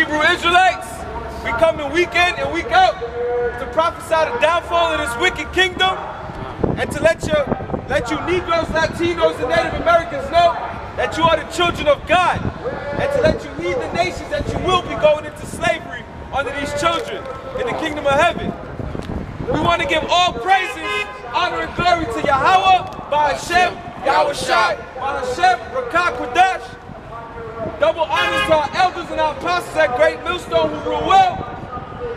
Hebrew Israelites, we come in week in and week out to prophesy the downfall of this wicked kingdom and to let you Negroes, Latinos, and Native Americans know that you are the children of God, and to let you lead the nations that you will be going into slavery under these children in the kingdom of heaven. We want to give all praises, honor, and glory to Yahawah, Bahashem, YAHAWASHI, Bahashem, Rakah Kodash. Double honors to our elders and our apostles at Great Millstone who rule well.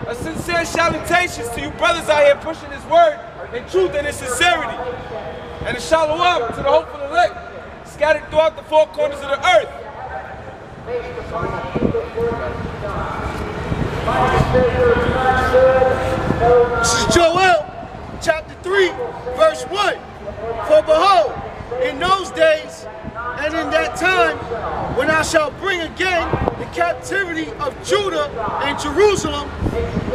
A sincere salutations to you brothers out here pushing this word in truth and in sincerity. And a shalom to the hopeful elect scattered throughout the four corners of the earth. This is Joel, chapter 3, verse 1. For behold, in those days and in that time, when I shall bring again the captivity of Judah and Jerusalem,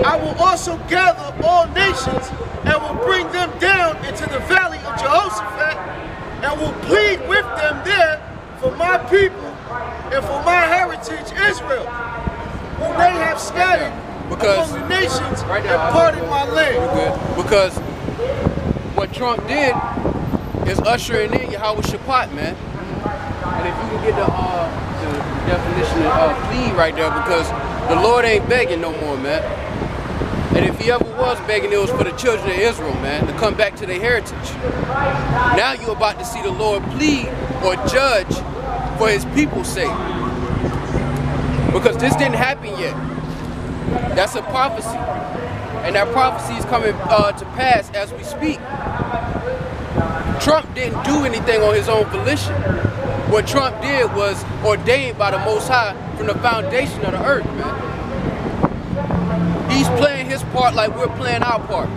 I will also gather all nations and will bring them down into the valley of Jehoshaphat and will plead with them there for my people and for my heritage Israel, whom they have scattered among the nations and parted my land. Because what Trump did is ushering in YAHAWASHI, man. And if you can get the definition of plead right there, because the Lord ain't begging no more, man. And if he ever was begging, it was for the children of Israel, man, to come back to their heritage. Now you're about to see the Lord plead or judge for his people's sake. Because this didn't happen yet. That's a prophecy. And that prophecy is coming to pass as we speak. Trump didn't do anything on his own volition. What Trump did was ordained by the Most High from the foundation of the earth, man. He's playing his part like we're playing our part.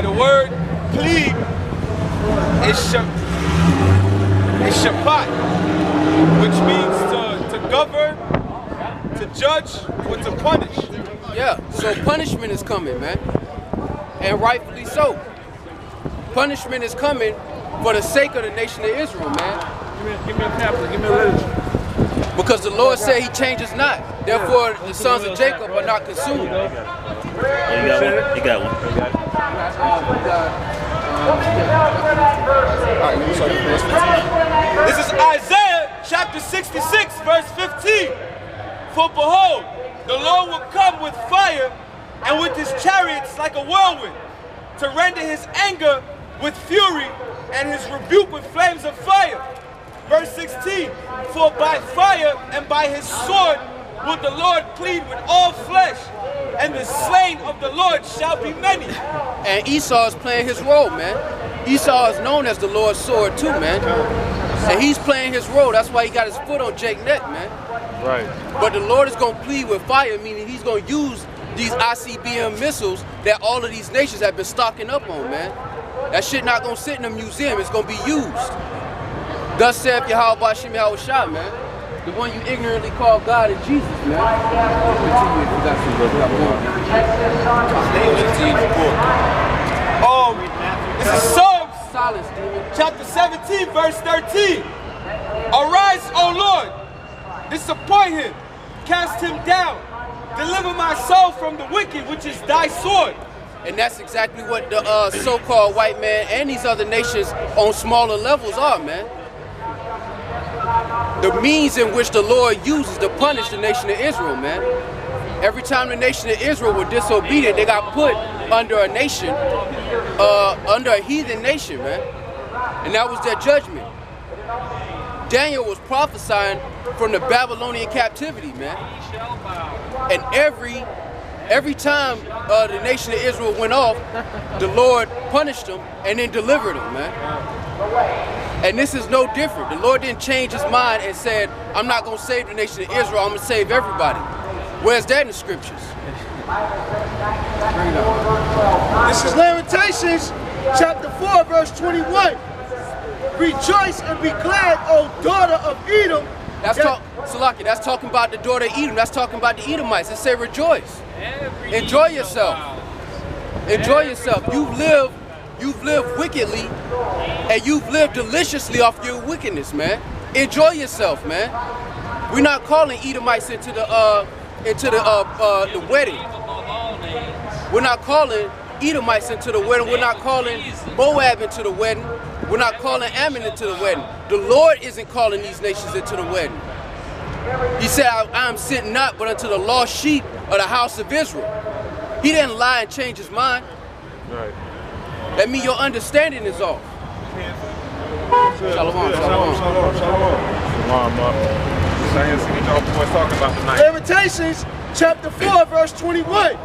The word plead is Shabbat, which means to govern, to judge, or to punish. Yeah, so punishment is coming, man. And rightfully so. Punishment is coming for the sake of the nation of Israel, man. Give me a pamphlet, give me a literature. Because the Lord said he changes not. Therefore, the sons of Jacob are not consumed. You got one? You got one. This is Isaiah chapter 66, verse 15. For behold, the Lord will come with fire and with his chariots like a whirlwind, to render his anger with fury and his rebuke with flames of fire. Verse 16, for by fire and by his sword will the Lord plead with all flesh, and the slain of the Lord shall be many. And Esau is playing his role, man. Esau is known as the Lord's sword too, man. And he's playing his role. That's why he got his foot on Jake's neck, man. Right. But the Lord is going to plead with fire, meaning he's going to use these ICBM missiles that all of these nations have been stocking up on, man. That shit not going to sit in a museum. It's going to be used. Thus saith Yahawah YAHAWASHI, man. The one you ignorantly call God and Jesus, man. This is Psalms, chapter 17, verse 13. Arise, O Lord, disappoint him, cast him down, deliver my soul from the wicked, which is thy sword. And that's exactly what the so-called white man and these other nations on smaller levels are, man. The means in which the Lord uses to punish the nation of Israel, man. Every time the nation of Israel were disobedient, they got put under a nation, under a heathen nation, man. And that was their judgment. Daniel was prophesying from the Babylonian captivity, man. And every time the nation of Israel went off, the Lord punished them and then delivered them, man. And this is no different. The Lord didn't change his mind and said, I'm not going to save the nation of Israel, I'm going to save everybody. Where's that in the scriptures? This is Lamentations, chapter 4, verse 21. Rejoice and be glad, O daughter of Edom. That's talking about the daughter of Edom. That's talking about the Edomites. It say rejoice. Enjoy yourself. Enjoy yourself. You've lived wickedly, and you've lived deliciously off your wickedness, man. Enjoy yourself, man. We're not calling Edomites into the wedding. We're not calling Edomites into the wedding. We're not calling Moab into the wedding. We're not calling Ammon into the wedding. The Lord isn't calling these nations into the wedding. He said, I am sent not but unto the lost sheep of the house of Israel. He didn't lie and change his mind. Right. That means your understanding is off. Shalom, shalom. Lamentations chapter 4 verse 21.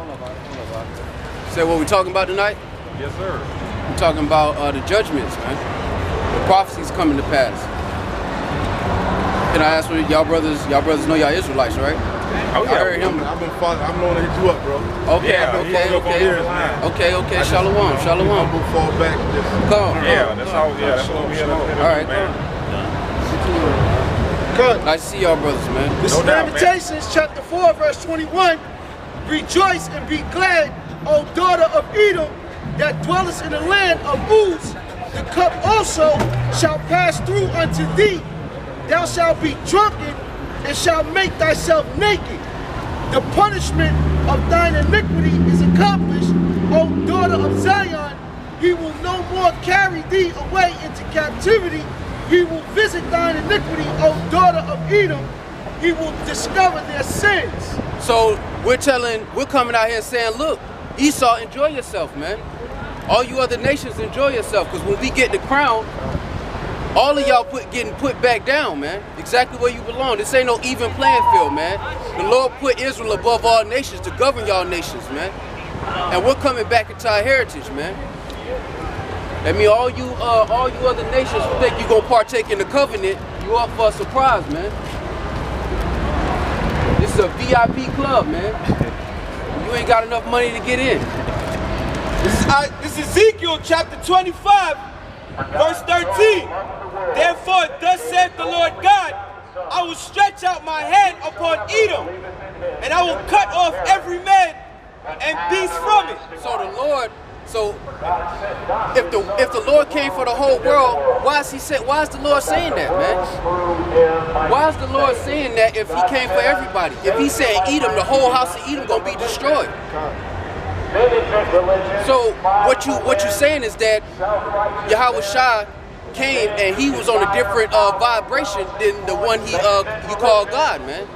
Say what we talking about tonight? Yes, sir. We're talking about the judgments, man. The prophecies coming to pass. Can I ask what y'all brothers know y'all Israelites, right? Oh, yeah. I've been following. I'm going to hit you up, bro. Okay, Yeah, okay. Shalom. Fall back. Come. Yeah, that's all. Yeah, that's what we had. All right. Good. Nice to see y'all brothers, man. This is Lamentations chapter 4 verse 21. Rejoice and be glad, O daughter of Edom, that dwellest in the land of Uz. The cup also shall pass through unto thee. Thou shalt be drunken and shalt make thyself naked. The punishment of thine iniquity is accomplished, O daughter of Zion. He will no more carry thee away into captivity. He will visit thine iniquity, O daughter of Edom. He will discover their sins. So we're coming out here saying, look, Esau, enjoy yourself, man. All you other nations, enjoy yourself, because when we get the crown, all of y'all getting put back down, man. Exactly where you belong. This ain't no even playing field, man. The Lord put Israel above all nations to govern y'all nations, man. And we're coming back into our heritage, man. I mean, all you other nations who think you're gonna partake in the covenant, you up for a surprise, man. This is a VIP club, man. You ain't got enough money to get in. This is Ezekiel chapter 25, verse 13. Therefore, thus saith the Lord God, I will stretch out my hand upon Edom, and I will cut off every man and beast from it. So if the Lord came for the whole world, why is the Lord saying that, man? Why is the Lord saying that if he came for everybody? If he said Edom, the whole house of Edom gonna be destroyed. So what you saying is that YAHAWASHI came and he was on a different vibration than the one you call God, man.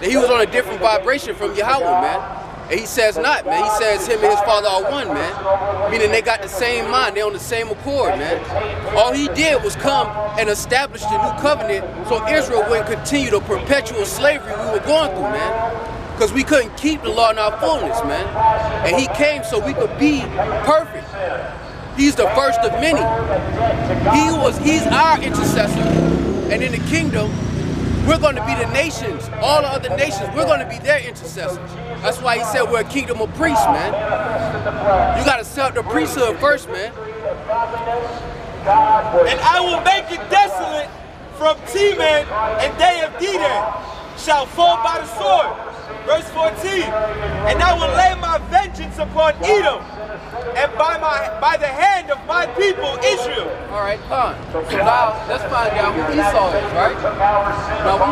That he was on a different vibration from Yahweh, man. And he says not, man. He says him and his father are one, man. Meaning they got the same mind. They're on the same accord, man. All he did was come and establish the new covenant so Israel wouldn't continue the perpetual slavery we were going through, man. Because we couldn't keep the law in our fullness, man. And he came so we could be perfect. He's the first of many. He's our intercessor. And in the kingdom, we're going to be the nations, all the other nations, we're going to be their intercessors. That's why he said we're a kingdom of priests, man. You got to set the priesthood first, man. And I will make it desolate from Teman, and they of Dedan shall fall by the sword. Verse 14, and I will lay my vengeance upon Edom, and by the hand of my people Israel. All right, fine. So now let's find out who Esau is, right? Now go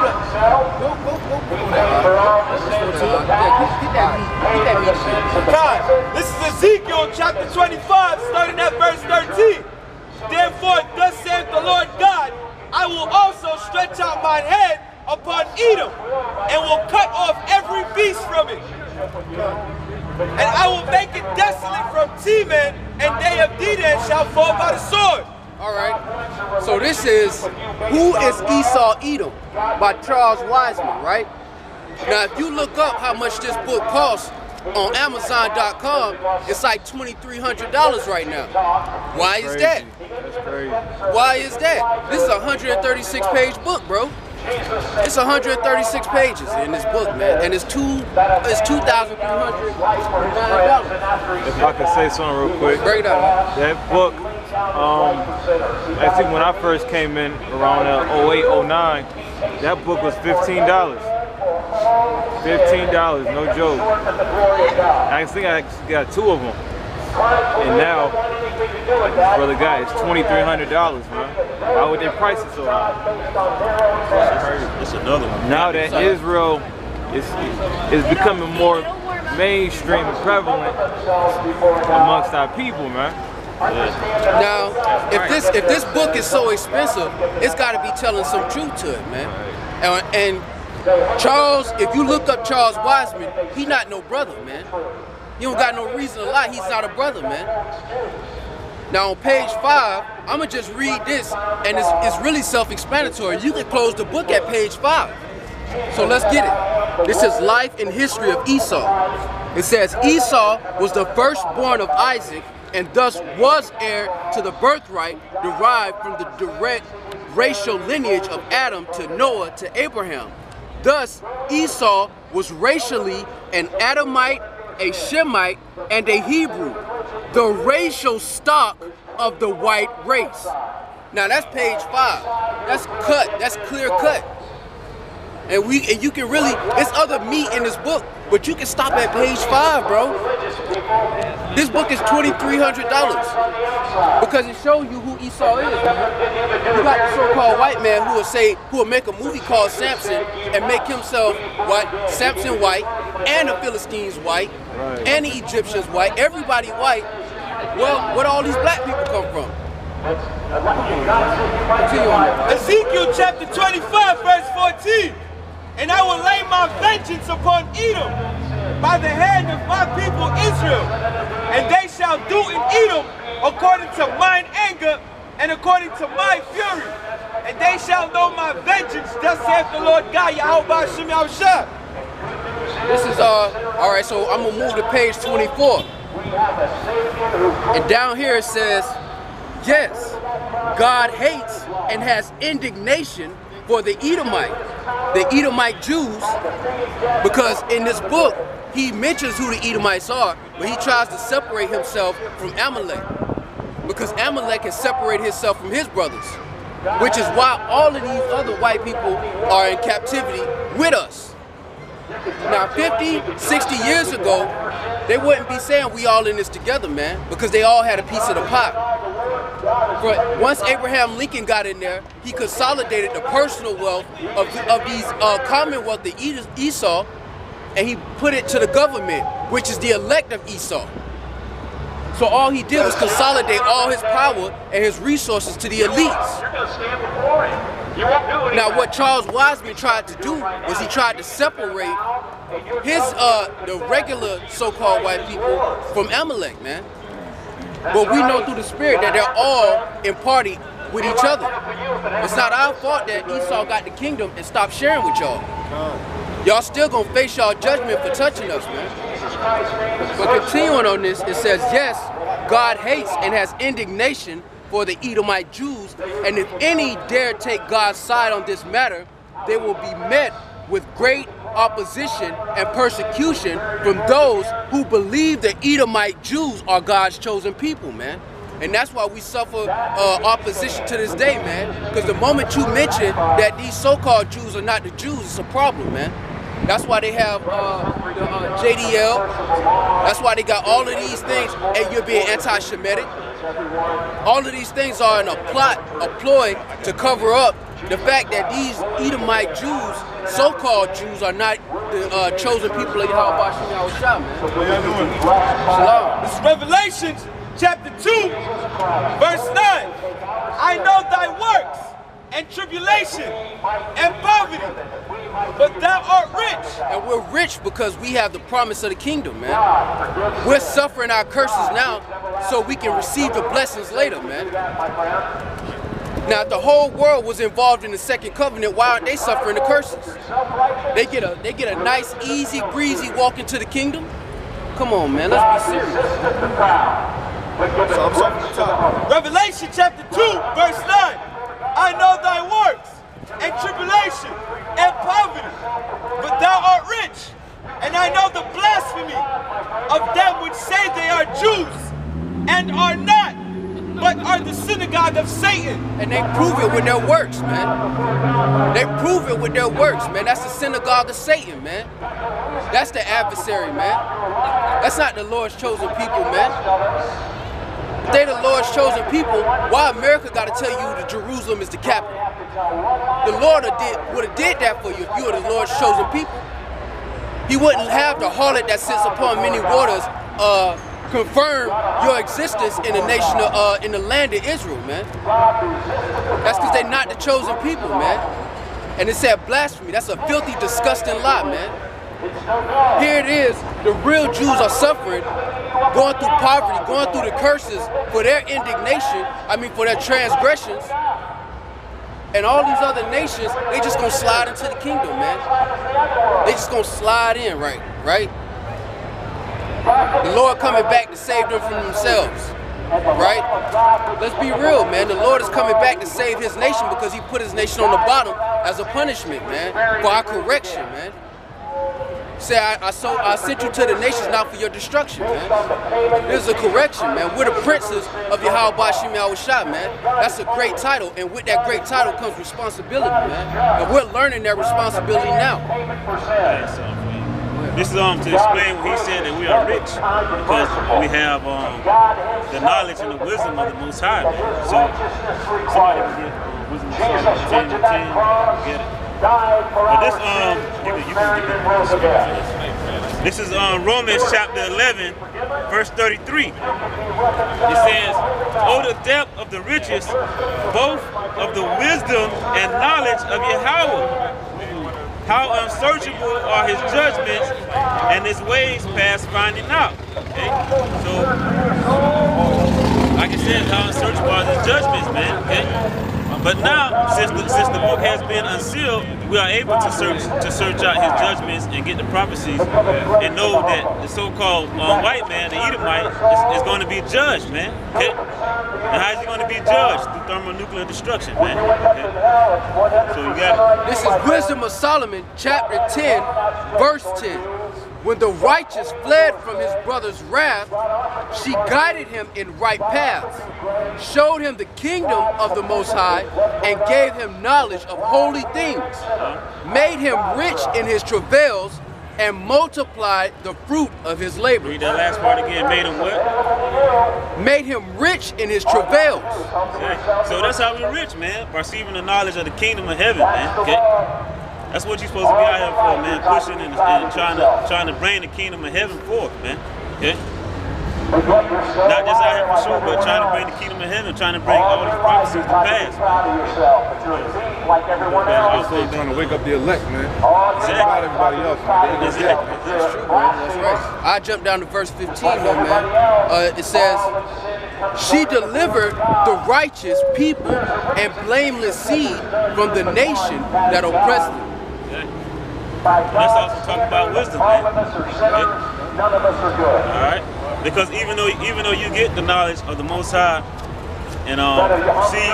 God, this is Ezekiel chapter 25, starting at verse 13. Therefore, thus saith the Lord God, I will also stretch out mine hand upon Edom, and will cut off every beast from it. And I will make it desolate from Teman, and they of Dedan shall fall by the sword. All right. So this is Who is Esau Edom by Charles Wiseman, right? Now, if you look up how much this book costs on Amazon.com, it's like $2,300 right now. Why is that? That's crazy. Why is that? This is a 136-page book, bro. It's 136 pages in this book, man, and it's $2,309. If I could say something real quick. Break it up. That book, I think when I first came in around 08, 09, that book was $15. $15, no joke. I think I got two of them. And now, like this brother guy, it's $2,300, man. Why would they price it so high? It's another one. Now that Israel is becoming more mainstream and prevalent amongst our people, man. Now, if this book is so expensive, it's got to be telling some truth to it, man. And Charles, if you look up Charles Wiseman, he not no brother, man. You don't got no reason to lie. He's not a brother, man. Now on page 5, I'm gonna just read this, and it's really self-explanatory. You can close the book at page 5. So let's get it. This is Life and History of Esau. It says Esau was the firstborn of Isaac, and thus was heir to the birthright derived from the direct racial lineage of Adam to Noah to Abraham. Thus, Esau was racially an Adamite, a Shemite, and a Hebrew, the racial stock of the white race. Now that's page 5. That's cut. That's clear cut. And you can really, it's other meat in this book, but you can stop at page 5, bro. This book is $2,300 because it shows you who Esau is. You got the so-called white man who will make a movie called Samson and make himself white, Samson white, and the Philistines white, and the Egyptians white, everybody white. Well, where do all these black people come from? Ezekiel chapter 25, verse 14. And I will lay my vengeance upon Edom by the hand of my people Israel, and they shall do in Edom according to mine anger and according to my fury, and they shall know my vengeance, thus saith the Lord God, YAHAWASHI. This is, all right, so I'm gonna move to page 24. And down here it says, yes, God hates and has indignation for the Edomite Jews, because in this book, he mentions who the Edomites are, but he tries to separate himself from Amalek, because Amalek has separated himself from his brothers, which is why all of these other white people are in captivity with us. Now 50, 60 years ago, they wouldn't be saying we all in this together, man, because they all had a piece of the pot. But once Abraham Lincoln got in there, he consolidated the personal wealth of these commonwealth of Esau, and he put it to the government, which is the elect of Esau. So all he did was consolidate all his power and his resources to the elites. Now what Charles Wiseman tried to do was he tried to separate his the regular so-called white people from Amalek, man. But we know through the spirit that they're all in party with each other. It's not our fault that Esau got the kingdom and stopped sharing with y'all. Y'all still gonna face y'all judgment for touching us, man. But continuing on this, it says, yes, God hates and has indignation for the Edomite Jews, and if any dare take God's side on this matter, they will be met with great opposition and persecution from those who believe the Edomite Jews are God's chosen people, man. And that's why we suffer opposition to this day, man. Because the moment you mention that these so-called Jews are not the Jews, it's a problem, man. That's why they have the JDL. That's why they got all of these things, and you're being anti-Shemitic. All of these things are in a plot, a ploy to cover up the fact that these Edomite Jews, so-called Jews, are not the chosen people of YAHAWASHI, man. Shalom. This is Revelations chapter 2, verse 9. I know thy works and tribulation and poverty, but thou art rich. And we're rich because we have the promise of the kingdom, man. We're suffering our curses now so we can receive the blessings later, man. Now, if the whole world was involved in the second covenant, why aren't they suffering the curses? They get a nice, easy, breezy walk into the kingdom. Come on, man, let's be serious. Revelation chapter 2, verse 9. I know thy works and tribulation and poverty, but thou art rich. And I know the blasphemy of them which say they are Jews and are not, but are the synagogue of Satan. eating. And they prove it with their works, man. They prove it with their works, man. That's the synagogue of Satan, man. That's the adversary, man. That's not the Lord's chosen people, man. If they the Lord's chosen people, why America got to tell you that Jerusalem is the capital? The Lord would have did that for you if you were the Lord's chosen people. He wouldn't have the harlot that sits upon many waters confirm your existence in the nation of, in the land of Israel, man. That's because they're not the chosen people, man. And it said blasphemy. That's a filthy, disgusting lie, man. Here it is, the real Jews are suffering, going through poverty, going through the curses for their indignation, for their transgressions. And all these other nations, they just gonna slide into the kingdom, man. They just gonna slide in, right? The Lord coming back to save them from themselves, right? Let's be real, man. The Lord is coming back to save his nation because he put his nation on the bottom as a punishment, man, for our correction, man. Say, I sent you to the nations not for your destruction, man. This is a correction, man. We're the princes of YAHAWASHI, man. That's a great title, and with that great title comes responsibility, man. And we're learning that responsibility now. This is to explain when he said that we are rich, because we have the knowledge and the wisdom of the Most High, man. So somebody can get wisdom of 10 get it. But this this is Romans chapter 11, verse 33. It says, "Oh, the depth of the riches, both of the wisdom and knowledge of Yahawah. How unsearchable are his judgments, and his ways past finding out." Okay? So, like I said, how unsearchable are his judgments, man. Okay? But now, since the book has been unsealed, we are able to search out his judgments and get the prophecies and know that the so-called white man, the Edomite, is going to be judged, man. Okay? And how is he going to be judged? Through thermonuclear destruction, man. Okay? So you got it. This is Wisdom of Solomon, chapter 10, verse 10. When the righteous fled from his brother's wrath, she guided him in right paths, showed him the kingdom of the Most High, and gave him knowledge of holy things, made him rich in his travails, and multiplied the fruit of his labor. Read that last part again. Made him what? Made him rich in his travails. Okay. So that's how we're rich, man. By receiving the knowledge of the kingdom of heaven, man. Okay. That's what you're supposed to be out here for, man. Pushing and trying to bring the kingdom of heaven forth, man. Okay. Not just out here for sure, but trying to bring the kingdom of heaven, trying to bring all these prophecies to pass. Also trying to wake up the elect, man. Exactly. About everybody else, man. Exactly. That's true, man. That's right. I jump down to verse 15, though, man. It says, "She delivered the righteous people and blameless seed from the nation that oppressed them." Let's also talk about wisdom, man. Okay? All right. Because even though you get the knowledge of the Most High and see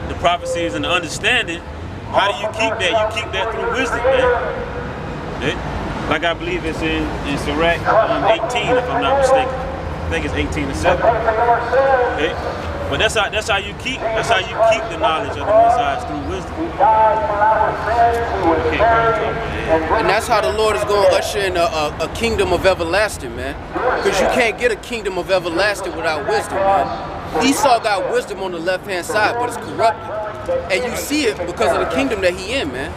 the prophecies and the understanding, how do you keep that? You keep that through wisdom, man. Okay? Like I believe it's in Sirach 18, if I'm not mistaken. I think it's 18:7. Okay? But that's how you keep the knowledge of the Most High through wisdom. And that's how the Lord is going to usher in a kingdom of everlasting, man. Because you can't get a kingdom of everlasting without wisdom, man. Esau got wisdom on the left-hand side, but it's corrupted. And you see it because of the kingdom that he in, man.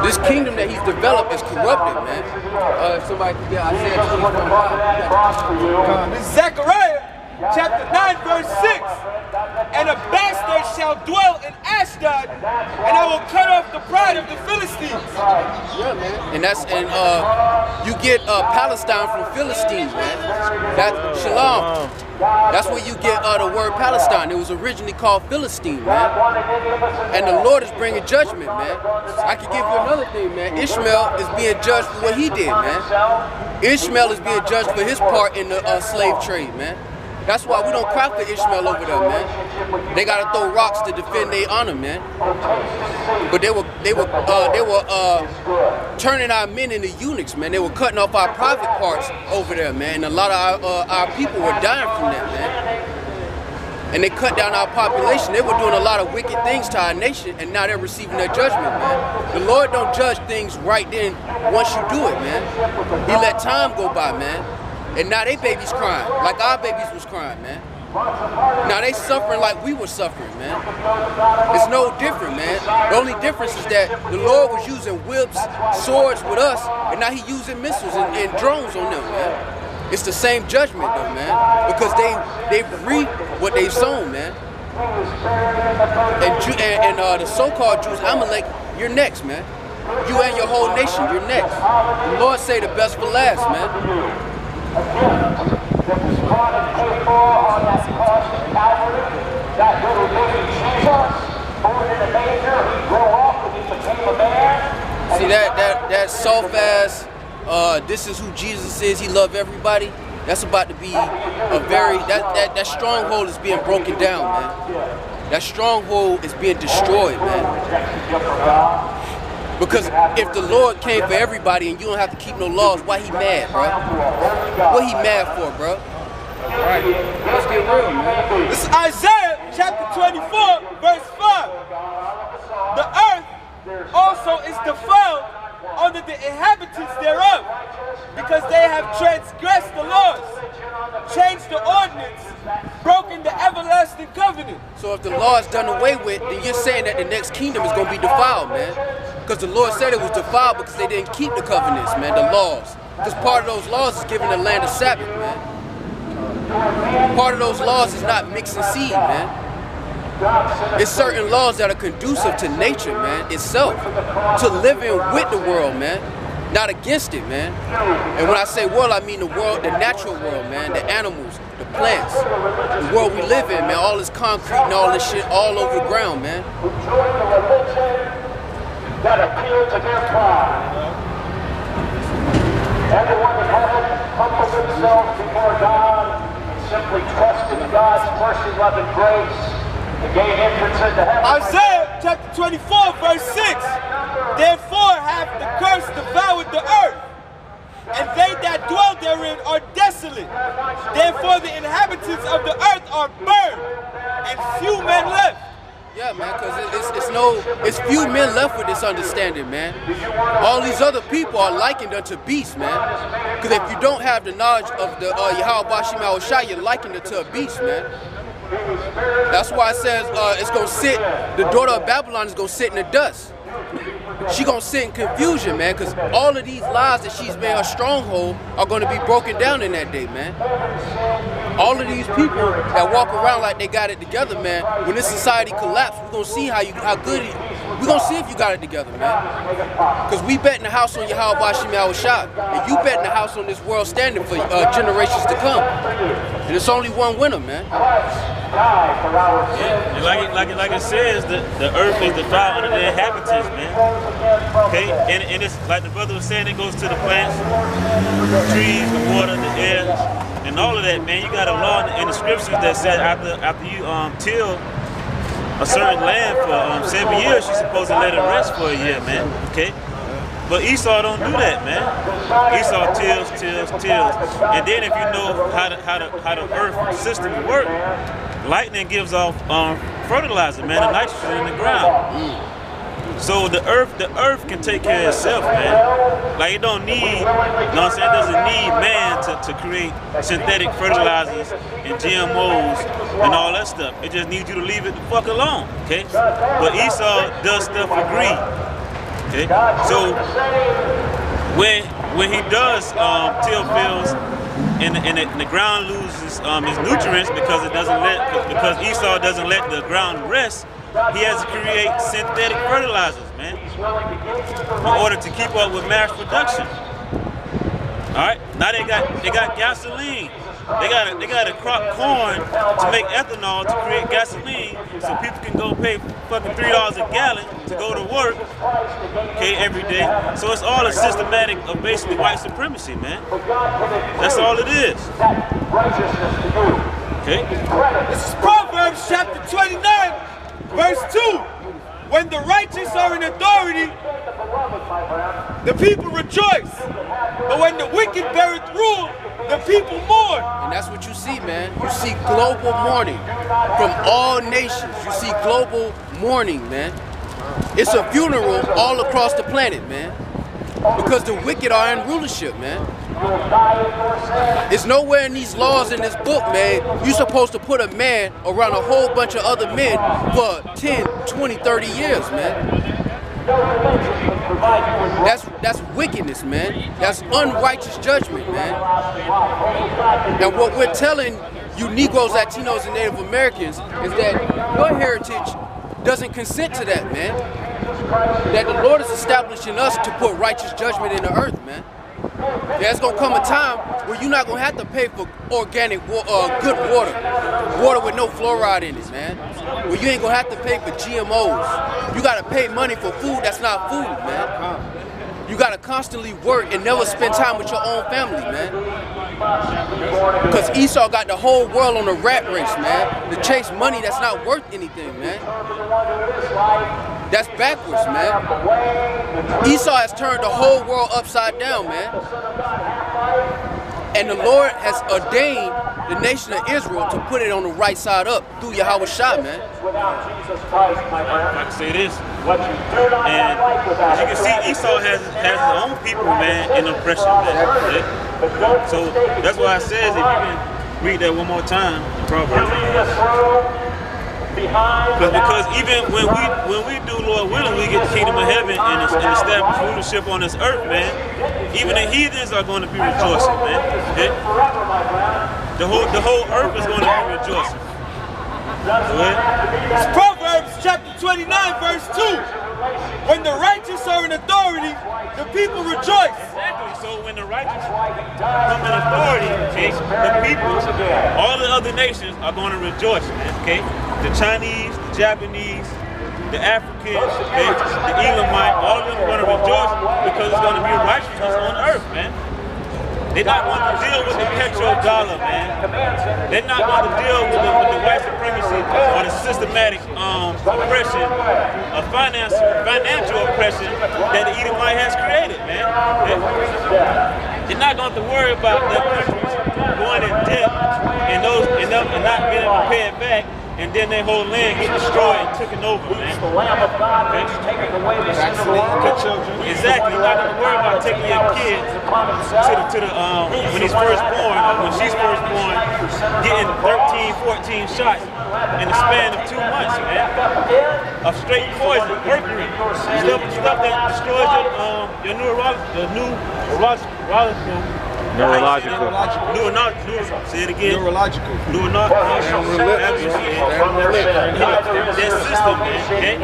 This kingdom that he's developed is corrupted, man. If somebody could get Isaiah 20:5. This is Zechariah chapter 9, verse 6. "And a bastard shall dwell in Ashdod, and I will cut off the pride of the Philistines." Yeah, man. And you get Palestine from Philistines, man. That's Shalom. That's where you get the word Palestine. It was originally called Philistine, man. And the Lord is bringing judgment, man. I could give you another thing, man. Ishmael is being judged for what he did, man. Ishmael is being judged for his part in the slave trade, man. That's why we don't cry for Ishmael over there, man. They gotta throw rocks to defend their honor, man. But they were turning our men into eunuchs, man. They were cutting off our private parts over there, man. And a lot of our people were dying from that, man. and they cut down our population. They were doing a lot of wicked things to our nation, and now they're receiving their judgment, man. The Lord don't judge things right then once you do it, man. He let time go by, man. And now they babies crying, like our babies was crying, man. Now they suffering like we were suffering, man. It's no different, man. The only difference is that the Lord was using whips, swords with us, and now he using missiles and drones on them, man. It's the same judgment though, man, because they've reaped what they've sown, man. And the so-called Jews, Amalek, you're next, man. You and your whole nation, you're next. The Lord say the best for last, man. See that soft ass, this is who Jesus is, he loved everybody. That's about to be a very, that stronghold is being broken down, man. That stronghold is being destroyed, man. Because if the Lord came for everybody and you don't have to keep no laws, why he mad, bro? What he mad for, bro? Right. Let's get real, man. This is Isaiah chapter 24, verse 5. The earth also is defiled under the inhabitants thereof, because they have transgressed the laws, changed the ordinance, broken the everlasting covenant. So if the law is done away with, then you're saying that the next kingdom is going to be defiled, man. Because the Lord said it was defiled because they didn't keep the covenants, man, the laws. Because part of those laws is giving the land a Sabbath, man. Part of those laws is not mixing seed, man. It's certain laws that are conducive to nature, man, itself. To living with the world, man. Not against it, man. And when I say world, I mean the world, the natural world, man. The animals, the plants, the world we live in, man. All this concrete and all this shit all over the ground, man. That appeal to their pride. Everyone in heaven humbled themselves before God, simply trusted God's mercy, love, and grace, and gained entrance into heaven. Isaiah chapter 24, verse 6. Therefore hath the curse devoured the earth, and they that dwell therein are desolate. Therefore the inhabitants of the earth are burned, and few men left. Yeah, man, because it's few men left with this understanding, man. All these other people are likened unto beasts, man. Because if you don't have the knowledge of the YAHAWASHI, you're likened unto a beast, man. That's why it says it's going to sit, the daughter of Babylon is going to sit in the dust. She going to sit in confusion, man, because all of these lies that she's made her stronghold are going to be broken down in that day, man. All of these people that walk around like they got it together, man, when this society collapses, we're going to see how good it is. We're going to see if you got it together, man. Because we betting the house on YAHAWASHI, and you betting the house on this world standing for generations to come. And it's only one winner, man. Yeah, and like it says, the earth is defiled under the inhabitants, man. Okay, and it's like the brother was saying, it goes to the plants, the trees, the water, the air, and all of that, man. You got a law in the scriptures that said after you till a certain land for 7 years, you're supposed to let it rest for a year, man. Okay. But Esau don't do that, man. Esau tills, and then if you know how the earth system works, lightning gives off fertilizer, man, the nitrogen in the ground. So the earth can take care of itself, man. Like it don't need, you know what I'm saying? It doesn't need man to create synthetic fertilizers and GMOs and all that stuff. It just needs you to leave it the fuck alone, okay? But Esau does stuff for greed. Okay, so when he does till fields and the ground loses its nutrients because Esau doesn't let the ground rest, he has to create synthetic fertilizers, man, in order to keep up with mass production. All right, now they got gasoline. They gotta crop corn to make ethanol to create gasoline, so people can go pay fucking $3 a gallon to go to work, okay, every day. So it's all a systematic of basically white supremacy, man. That's all it is. Okay. This is Proverbs chapter 29, verse 2. when the righteous are in authority, the people rejoice. But when the wicked beareth rule, the people mourn. And that's what you see, man. You see global mourning from all nations. You see global mourning, man. It's a funeral all across the planet, man. Because the wicked are in rulership, man. It's nowhere in these laws in this book, man. You're supposed to put a man around a whole bunch of other men for 10, 20, 30 years, man. That's wickedness, man. That's unrighteous judgment, man. And what we're telling you Negroes, Latinos, and Native Americans is that your heritage doesn't consent to that, man. That the Lord is establishing us to put righteous judgment in the earth, man. There's gonna come a time where you're not gonna have to pay for organic, good water with no fluoride in it, man. Where you ain't gonna have to pay for GMOs. You gotta pay money for food that's not food, man. You gotta constantly work and never spend time with your own family, man. Because Esau got the whole world on a rat race, man. To chase money that's not worth anything, man. That's backwards, man. Esau has turned the whole world upside down, man. And the Lord has ordained the nation of Israel to put it on the right side up through YAHAWASHI, man. I can say this, and as you can see, Esau has his own people, man, in oppression, man. So that's why I says, if you can read that one more time, in Proverbs. Because even when we do, Lord willing, we get the kingdom of heaven and establish rulership on this earth, man. Even the heathens are going to be rejoicing, man. Okay? The whole earth is going to be rejoicing. It's Proverbs chapter 29, verse 2. When the righteous are in authority, the people rejoice. Exactly. So when the righteous come in authority, okay, the people, all the other nations are going to rejoice, man. Okay, the Chinese, the Japanese, the Africans, okay, the Edomite, all of them are going to rejoice because it's going to be righteousness on earth, man. They're not going to deal with the petrodollar, man. They're not going to deal with the white supremacy or the systematic oppression, financial oppression that the Edomite has created, man. They're not going to worry about their countries going in debt and not being able to pay it back, and then their whole land get destroyed and taken over, man. The Lamb of God has taken away the sin of the world. Exactly. You're not going to worry about taking your kid to the when he's first born, or when she's first born, getting 13, 14 shots in the span of 2 months, man. Of straight poison, mercury, stuff that destroys your neurological. Say it again. Neurological. That system, man. Okay?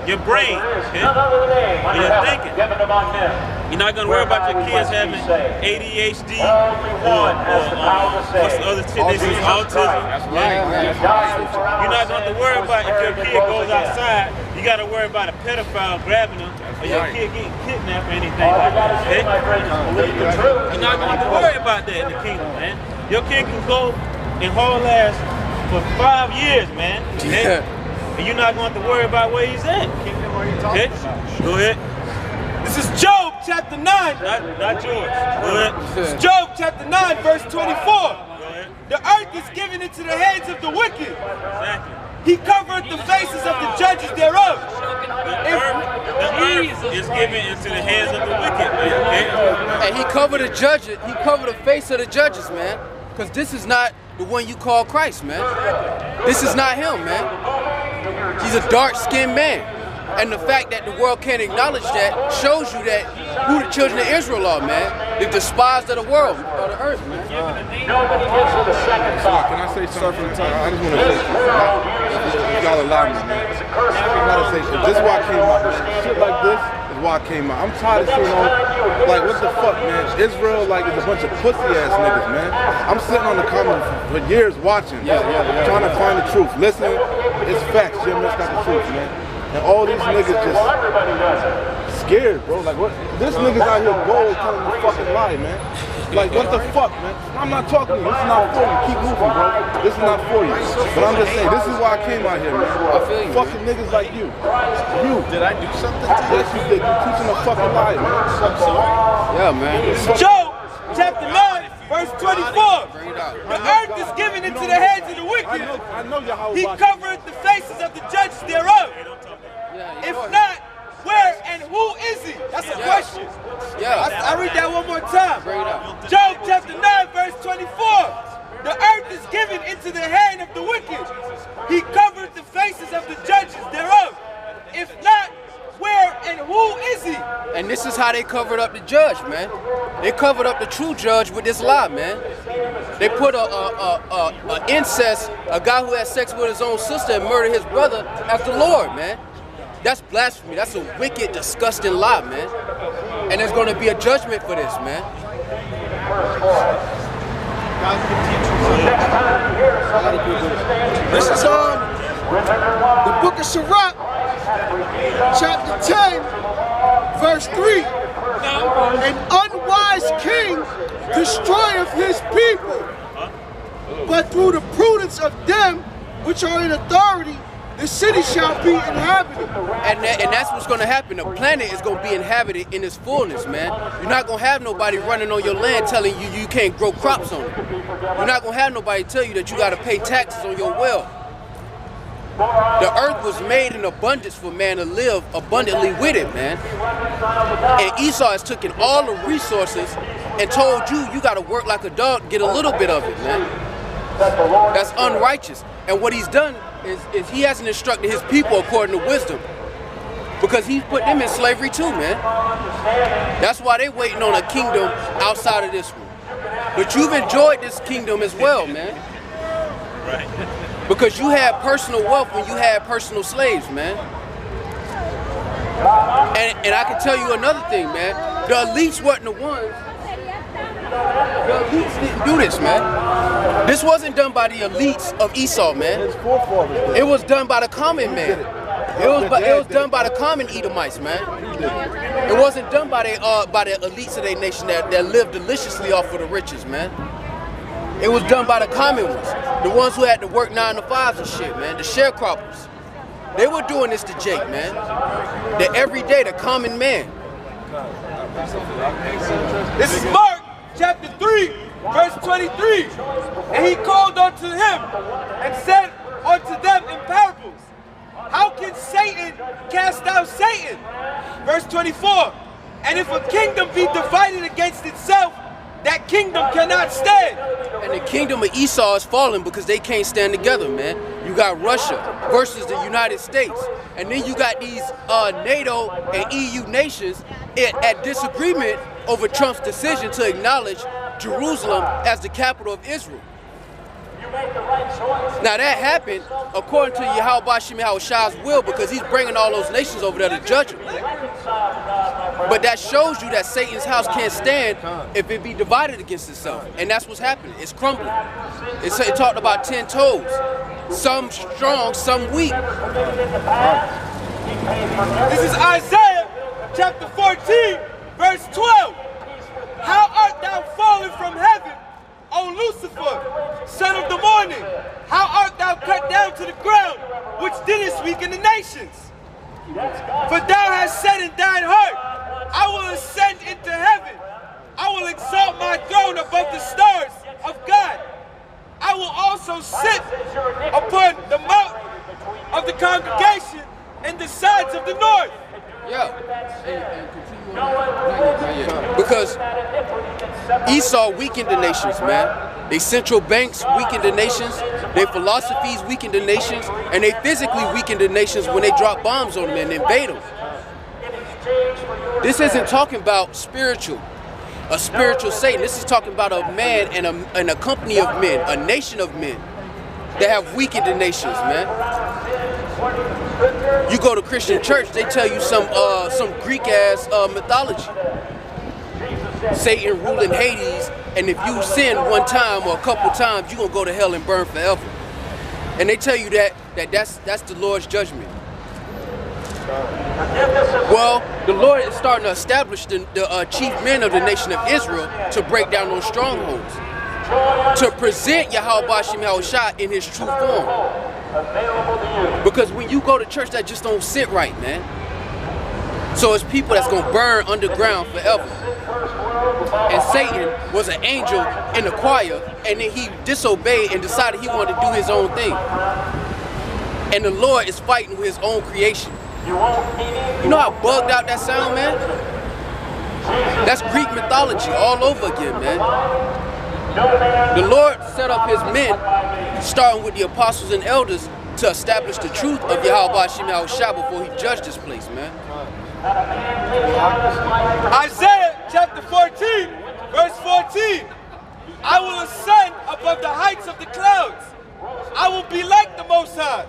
Your brain, okay? Your thinking. You're not gonna worry about your kids having ADHD or what's the other shit they say, autism. That's right. You're not gonna worry about if your kid goes outside. You gotta worry about a pedophile grabbing them or your kid getting kidnapped or anything like that. Okay? You're not going to have to worry about that in the kingdom, man. Your kid can go and haul ass for 5 years, man. Okay? And you're not going to have to worry about where he's at. Okay? Go ahead. This is Job chapter 9. Not yours. Go ahead. This is Job chapter 9, verse 24. Go ahead. The earth is given into the hands of the wicked. Exactly. He covereth the faces of the judges thereof. The earth is given into the hands of the wicked, man. Okay? And he covered the judges. He covered the face of the judges, man. Because this is not the one you call Christ, man. This is not him, man. He's a dark-skinned man. And the fact that the world can't acknowledge that shows you that who the children of Israel are, man. They're despised of the world, of the earth, man. Nobody gives it a second thought. Can I say something? I just want to say, if y'all allow me, man. I gotta say, this is why I came out, man. Shit like this is why I came out. I'm tired of seeing all, like, what the fuck, man? Israel, like, is a bunch of pussy-ass niggas, man. I'm sitting on the comments for years watching, trying to find the truth. Listen, it's facts. GMS got the truth, man. And all these niggas just scared, bro. Like, what? This nigga's out here bold telling the fucking lie, man. Like, what the fuck, man? I'm not talking to you. This is not for you. Keep moving, bro. This is not for you. But I'm just saying, this is why I came out here, man. I feel you. Fucking niggas like you. You. Did I do something to you? Yes, you did. You're teaching a fucking lie, man. I'm sorry. Yeah, man. Job chapter 9, verse 24. The earth is given into the hands of the wicked. I know Yahawah. He covereth the faces of the judges thereof. If not, where and who is he? That's a question. Yeah. I read that one more time. Bring it up. Job chapter 9, verse 24. The earth is given into the hand of the wicked. He covered the faces of the judges thereof. If not, where and who is he? And this is how they covered up the judge, man. They covered up the true judge with this lie, man. They put a incest, a guy who had sex with his own sister and murdered his brother as the Lord, man. That's blasphemy. That's a wicked, disgusting lie, man. And there's going to be a judgment for this, man. This is the book of Sirach, chapter 10, verse 3. An unwise king destroyeth his people, but through the prudence of them which are in authority, the city shall be inhabited. And that's what's going to happen. The planet is going to be inhabited in its fullness, man. You're not going to have nobody running on your land telling you you can't grow crops on it. You're not going to have nobody tell you that you got to pay taxes on your wealth. The earth was made in abundance for man to live abundantly with it, man. And Esau has taken all the resources and told you got to work like a dog to get a little bit of it, man. That's unrighteous. And what he's done is he hasn't instructed his people according to wisdom, because he's put them in slavery too, man. That's why they're waiting on a kingdom outside of this one. But you've enjoyed this kingdom as well, man. Right. Because you had personal wealth when you had personal slaves, man. And I can tell you another thing, man. The elites wasn't the ones. The elites didn't do this, man. This wasn't done by the elites of Esau, man. It was done by the common man. It was done by the common Edomites, man. It wasn't done by the elites of their nation that lived deliciously off of the riches, man. It was done by the common ones, the ones who had to work 9 to 5s and shit, man, the sharecroppers. They were doing this to Jake, man. The everyday, the common man. This is Mark chapter 3, verse 23. And he called unto him and said unto them in parables, how can Satan cast out Satan? Verse 24. And if a kingdom be divided against itself, that kingdom cannot stand. And the kingdom of Esau is falling because they can't stand together, man. You got Russia versus the United States. And then you got these NATO and EU nations at disagreement over Trump's decision to acknowledge Jerusalem as the capital of Israel. Now that happened according to YAHAWASHI's will, because he's bringing all those nations over there to judge them. But that shows you that Satan's house can't stand if it be divided against itself. And that's what's happening. It's crumbling. It talked about 10 toes. Some strong, some weak. This is Isaiah chapter 14, verse 12. How art thou fallen from heaven, O Lucifer, son of the morning? How art thou cut down to the ground, which didst weaken the nations? For thou hast said in thine heart, I will ascend into heaven. I will exalt my throne above the stars of God. I will also sit upon the mount of the congregation in the sides of the north. Yeah. Because Esau weakened the nations, man. They central banks weakened the nations. Their philosophies weakened the nations. And they physically weakened the nations when they drop bombs on them and invade them. This isn't talking about a spiritual Satan. This is talking about a man and a company of men, a nation of men that have weakened the nations, man. You go to Christian church, they tell you some Greek-ass mythology. Satan ruling Hades, and if you sin one time or a couple times, you're going to go to hell and burn forever. And they tell you that's the Lord's judgment. Well, the Lord is starting to establish the chief men of the nation of Israel to break down those strongholds, to present YAHAWASHI in his true form. Because when you go to church, that just don't sit right, man. So it's people that's gonna burn underground forever. And Satan was an angel in the choir, and then he disobeyed and decided he wanted to do his own thing. And the Lord is fighting with his own creation. You know how bugged out that sound, man? That's Greek mythology all over again, man. The Lord set up his men, starting with the apostles and elders, to establish the truth of YAHAWASHI before he judged this place, man. Isaiah chapter 14, verse 14. I will ascend above the heights of the clouds. I will be like the Most High.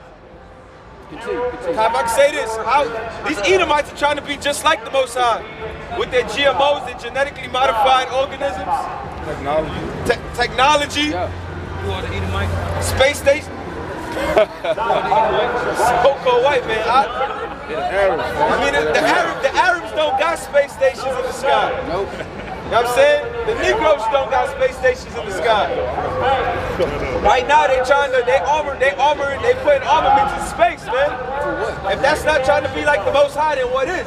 Continue. If I can say this, these Edomites are trying to be just like the Most High with their GMOs, their genetically modified organisms, technology, space station. So-called white man. The Arabs don't got space stations in the sky. Nope. You know what I'm saying? The Negroes don't got space stations in the sky. Right now they putting armaments in space, man. If that's not trying to be like the Most High, then what is?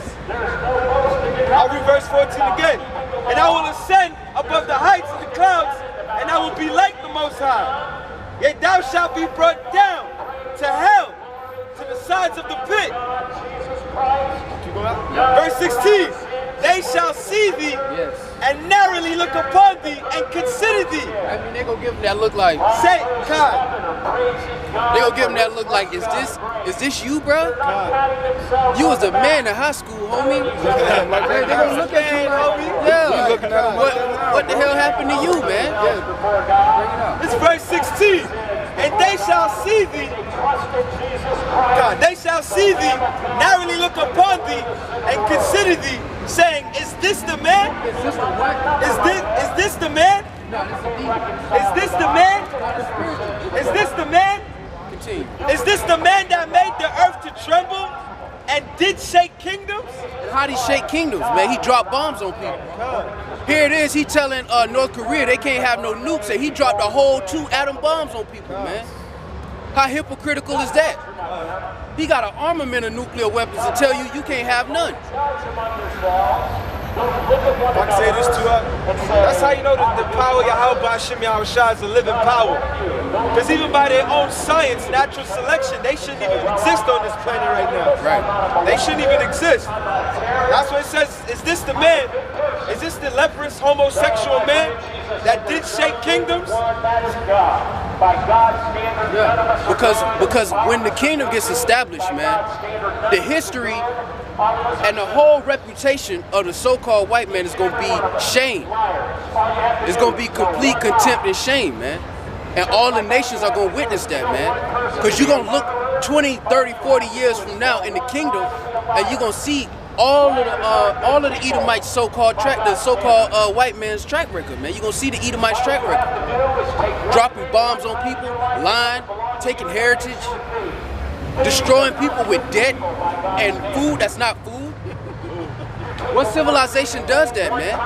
I'll read verse 14 again. And I will ascend above the heights of the clouds, and I will be like the Most High. Yet thou shalt be brought down to hell, to the sides of the pit. Verse 16. They shall see thee, and narrowly look upon thee, and consider thee. I mean, they gonna give them that look like. Say, God. They gonna give them that look like, is this you, bro? You was a man in high school, homie. They gonna look at you, homie. Yeah. What the hell happened to you, man? It's verse 16. And they shall see thee, God, they shall see thee, narrowly look upon thee, and consider thee, saying, is this the man? Is this the man? Is this the man? Is this the man? Is this the man that made the earth to tremble and did shake kingdoms? How'd he shake kingdoms, man? He dropped bombs on people. Here it is, he telling North Korea they can't have no nukes, and he dropped a whole 2 atom bombs on people, man. How hypocritical is that? He got an armament of nuclear weapons to tell you you can't have none. If I can say this to her, that's how you know that the power of YAHAWASHI is a living power. Because even by their own science, natural selection, they shouldn't even exist on this planet right now. Right. They shouldn't even exist. That's what it says, is this the man? Is this the leprous homosexual man that did shake kingdoms? Yeah. Because when the kingdom gets established, man, the history and the whole reputation of the so-called white man is going to be shame. It's going to be complete contempt and shame, man. And all the nations are going to witness that, man. Because you're going to look 20, 30, 40 years from now in the kingdom, and you're going to see all of the Edomites so-called white man's track record, man. You're going to see the Edomites track record. Dropping bombs on people, lying, taking heritage, destroying people with debt and food that's not food. What civilization does that, man?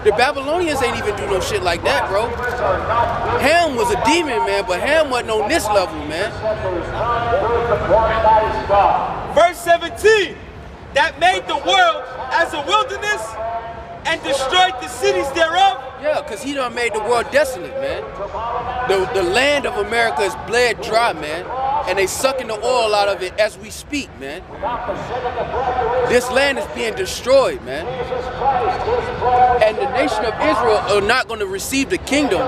The Babylonians ain't even do no shit like that, bro. Ham was a demon, man, but Ham wasn't on this level, man. Verse 17, that made the world as a wilderness and destroyed the cities thereof. Yeah, because he done made the world desolate, man. The land of America is bled dry, man. And they sucking the oil out of it as we speak, man. This land is being destroyed, man. And the nation of Israel are not going to receive the kingdom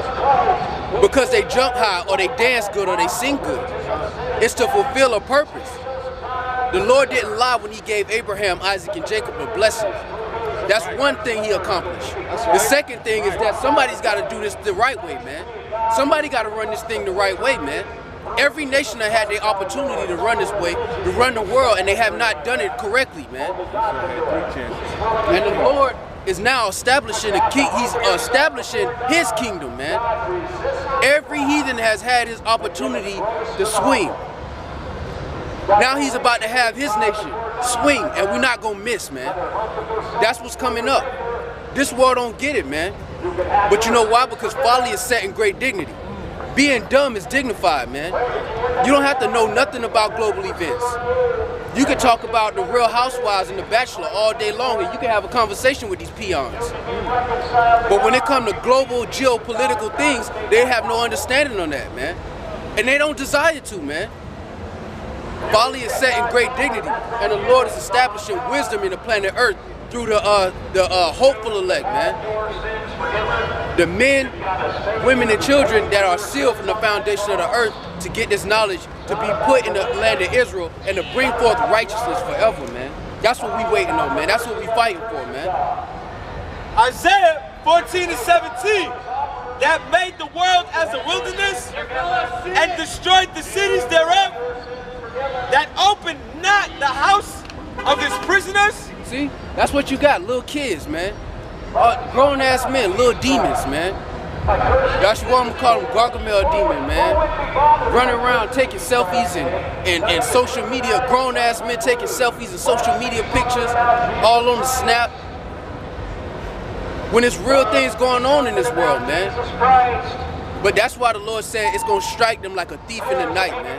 because they jump high or they dance good or they sing good. It's to fulfill a purpose. The Lord didn't lie when he gave Abraham, Isaac, and Jacob a blessing. That's one thing he accomplished. The second thing is that somebody's got to do this the right way, man. Somebody got to run this thing the right way, man. Every nation that had the opportunity to run this way, to run the world, and they have not done it correctly, man. And the Lord is now establishing he's establishing his kingdom, man. Every heathen has had his opportunity to swing. Now he's about to have his nation. swing, and we're not gonna miss, man. That's what's coming up. This world don't get it, man. But you know why? Because folly is set in great dignity. Being dumb is dignified, man. You don't have to know nothing about global events. You can talk about the Real Housewives and The Bachelor all day long, and you can have a conversation with these peons. But when it comes to global geopolitical things, they have no understanding on that, man. And they don't desire to, man. Folly is set in great dignity, and the Lord is establishing wisdom in the planet Earth through the hopeful elect, man. The men, women, and children that are sealed from the foundation of the earth to get this knowledge to be put in the land of Israel and to bring forth righteousness forever, man. That's what we waiting on, man. That's what we fighting for, man. Isaiah 14:17, that made the world as a wilderness and destroyed the cities thereof, that opened not the house of his prisoners. See, that's what you got, little kids, man. Grown-ass men, little demons, man. Yahawah call them gargamel demon, man. Running around taking selfies and social media, grown-ass men taking selfies and social media pictures all on the snap. When there's real things going on in this world, man. But that's why the Lord said it's going to strike them like a thief in the night, man.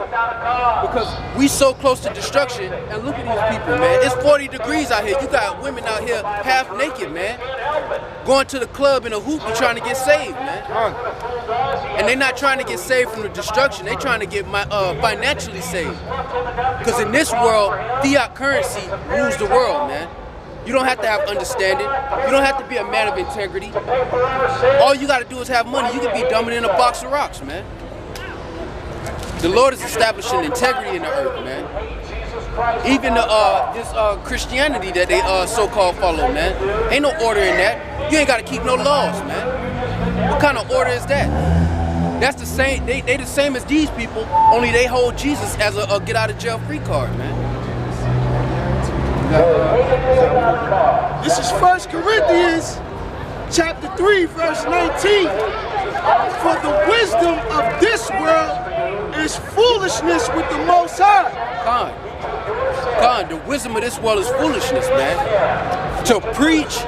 Because we so close to destruction, and look at these people, man. It's 40 degrees out here. You got women out here half naked, man. Going to the club in a hoopty trying to get saved, man. And they're not trying to get saved from the destruction. They're trying to get financially saved. Because in this world, fiat currency rules the world, man. You don't have to have understanding. You don't have to be a man of integrity. All you got to do is have money. You can be dumbing in a box of rocks, man. The Lord is establishing integrity in the earth, man. Even this Christianity that they so-called follow, man. Ain't no order in that. You ain't got to keep no laws, man. What kind of order is that? That's the same. They the same as these people, only they hold Jesus as a get-out-of-jail-free card, man. This is 1 Corinthians chapter 3, verse 19. For the wisdom of this world is foolishness with the Most High. Khan, the wisdom of this world is foolishness, man. To preach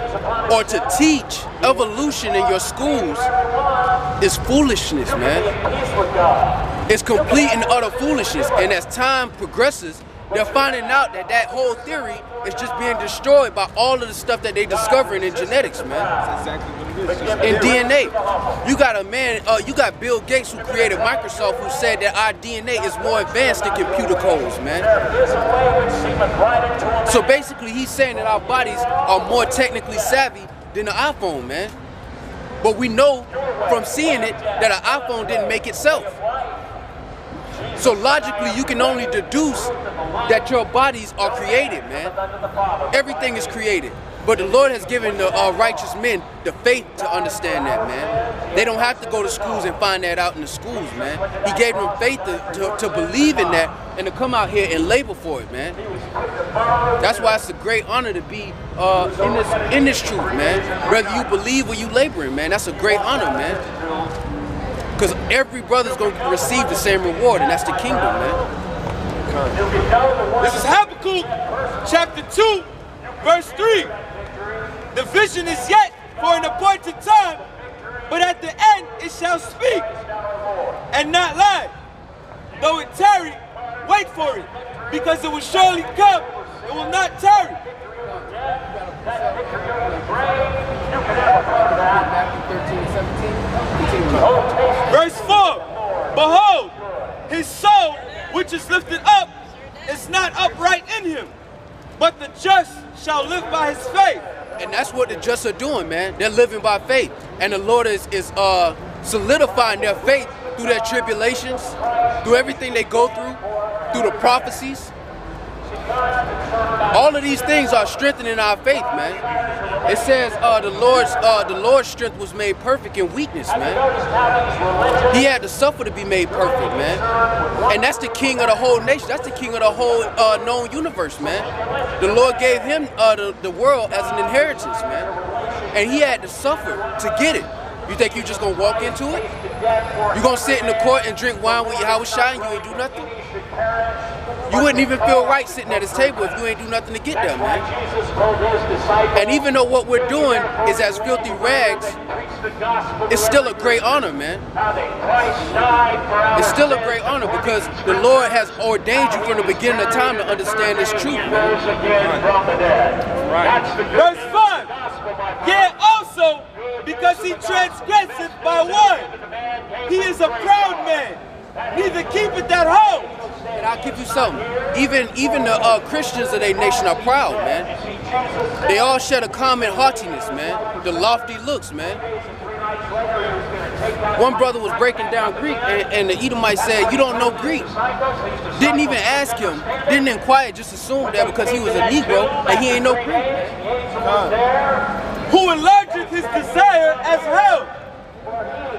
or to teach evolution in your schools is foolishness, man. It's complete and utter foolishness. And as time progresses, they're finding out that that whole theory is just being destroyed by all of the stuff that they're discovering in genetics, man. That's exactly what it is. In DNA. You got a man, you got Bill Gates who created Microsoft who said that our DNA is more advanced than computer codes, man. So basically he's saying that our bodies are more technically savvy than the iPhone, man. But we know from seeing it that an iPhone didn't make itself. So logically, you can only deduce that your bodies are created, man. Everything is created. But the Lord has given the righteous men the faith to understand that, man. They don't have to go to schools and find that out in the schools, man. He gave them faith to believe in that and to come out here and labor for it, man. That's why it's a great honor to be in this truth, man. Whether you believe or you laboring, man, that's a great honor, man. Because every brother's going to receive the same reward, and that's the kingdom, man. This is Habakkuk chapter 2, verse 3. The vision is yet for an appointed time, but at the end it shall speak and not lie. Though it tarry, wait for it, because it will surely come, it will not tarry. Verse 4, behold, his soul which is lifted up is not upright in him, but the just shall live by his faith. And that's what the just are doing, man. They're living by faith. And the Lord is solidifying their faith through their tribulations, through everything they go through the prophecies. All of these things are strengthening our faith, man. It says the Lord's strength was made perfect in weakness, man. He had to suffer to be made perfect, man. And that's the king of the whole nation. That's the king of the whole known universe, man. The Lord gave him the world as an inheritance, man. And he had to suffer to get it. You think you just gonna walk into it? You gonna sit in the court and drink wine with YAHAWASHI and you ain't do nothing? You wouldn't even feel right sitting at his table if you ain't do nothing to get there, man. And even though what we're doing is as filthy rags, it's still a great honor, man. It's still a great honor because the Lord has ordained you from the beginning of time to understand this truth, man. Right. Verse 5. Yea, also, because he transgresseth by one, he is a proud man, neither keepeth that home. And I'll give you something. Even the Christians of their nation are proud, man. They all share the common haughtiness, man. The lofty looks, man. One brother was breaking down Greek, and the Edomite said, "You don't know Greek." Didn't even ask him. Didn't inquire. Just assumed that because he was a Negro and he ain't know Greek. Who enlargeth his desire as hell,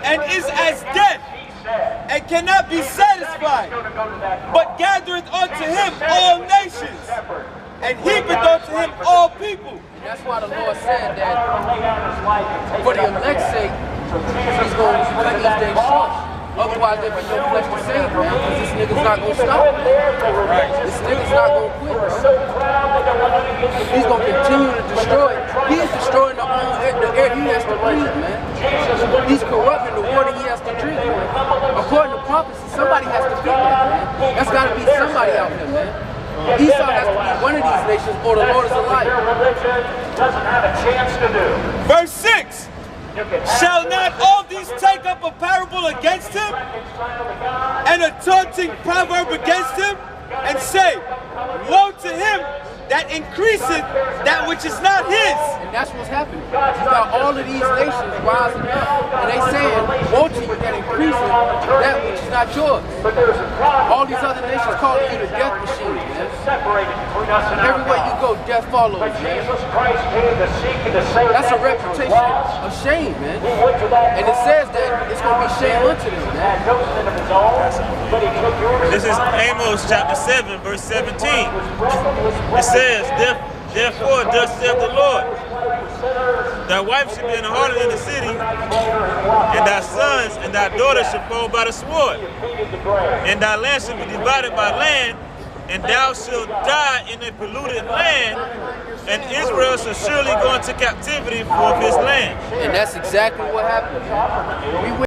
and is as death, and cannot be satisfied, but gathereth unto him all nations, and heapeth unto him all people. And that's why the Lord said that for the elect's sake, he's going to cut these days short. Otherwise, there'll be no flesh to save, man, because this nigga's not going to stop. This nigga's not going to quit, bro. He's going to continue to destroy. He's destroying the air he has to breathe, man. He's corrupting the water he has to drink, man. According to prophecy, somebody has to feed that, man. That's got to be somebody out there, man. Esau has to be one of these nations, or the Lord is a liar. Verse 6. Shall not all these take up a parable against him, and a taunting proverb against him, and say, woe to him that increaseth that which is not his? And that's what's happening. You got all of these nations rising up, and they saying, woe to you that increaseth that which is not yours. All these other nations calling you the death machine, man. Everywhere you go, death follows, man. That's a reputation of shame, man. And it says that it's going to be shame unto them, man. This is Amos chapter 7, verse 17. It says, therefore, thus saith the Lord, thy wife shall be in the heart of the city, and thy sons and thy daughters shall fall by the sword, and thy land shall be divided by land, and thou shalt die in a polluted land, and Israel shall surely go into captivity for his land. And that's exactly what happened, man.